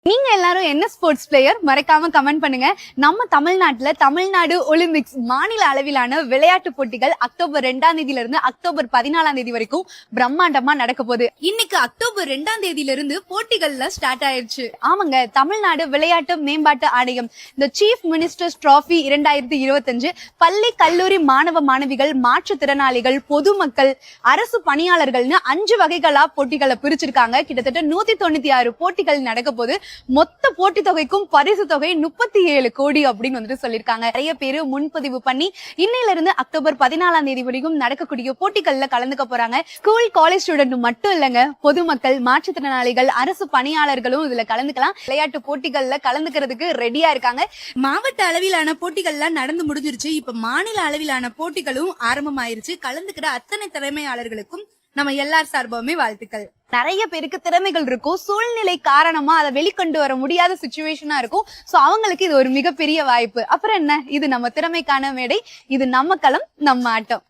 நீங்க எல்லாரும் என்ன ஸ்போர்ட்ஸ் பிளேயர் மறக்காம கமெண்ட் பண்ணுங்க. நம்ம தமிழ்நாட்டுல தமிழ்நாடு ஒலிம்பிக்ஸ் மாநில அளவிலான விளையாட்டு போட்டிகள் அக்டோபர் 2ஆம் தேதியில இருந்து அக்டோபர் 14ஆம் தேதி வரைக்கும் பிரம்மாண்டமா நடக்க போகுது. இன்னைக்கு அக்டோபர் 2ஆம் தேதியில இருந்து போட்டிகள்ல ஸ்டார்ட் ஆயிருச்சு. ஆமாங்க, தமிழ்நாடு விளையாட்டு மேம்பாட்டு ஆணையம் இந்த சீஃப் மினிஸ்டர்ஸ் டிராபி 2025 பள்ளி கல்லூரி மாணவ மாணவிகள், மாற்றுத்திறனாளிகள், பொதுமக்கள், அரசு பணியாளர்கள்னு 5 வகைகளா போட்டிகளை பிரிச்சிருக்காங்க. கிட்டத்தட்ட 196 போட்டிகள் நடக்க போது. மொத்த போட்டி தொகைக்கும் பரிசு தொகை 37 கோடி அப்படின்னு வந்துட்டு சொல்லிருக்காங்க. நிறைய பேரு முன்பதிவு பண்ணி இன்னையில இருந்து அக்டோபர் 14ஆம் தேதி வரைக்கும் நடக்கக்கூடிய போட்டிகள்ல கலந்துக்க போறாங்க. ஸ்கூல் காலேஜ் ஸ்டூடெண்ட் மட்டும் இல்லங்க, பொதுமக்கள், மாற்றுத்திறனாளிகள், அரசு பணியாளர்களும் இதுல கலந்துக்கலாம். விளையாட்டு போட்டிகள்ல கலந்துக்கிறதுக்கு ரெடியா இருக்காங்க. மாவட்ட அளவிலான போட்டிகள்லாம் நடந்து முடிஞ்சிருச்சு. இப்ப மாநில அளவிலான போட்டிகளும் ஆரம்பமாயிருச்சு. கலந்துக்கிற அத்தனை திறமையாளர்களுக்கும் நம்ம எல்லார் சார்பாவுமே வாழ்த்துக்கள். நிறைய பேருக்கு திறமைகள் இருக்கும், சூழ்நிலை காரணமா அதை வெளிக்கொண்டு வர முடியாத சிச்சுவேஷனா இருக்கும். சோ அவங்களுக்கு இது ஒரு மிகப்பெரிய வாய்ப்பு. அப்புறம் என்ன, இது நம்ம திறமைக்கான மேடை, இது நம்ம களம், நம்ம ஆட்டம்.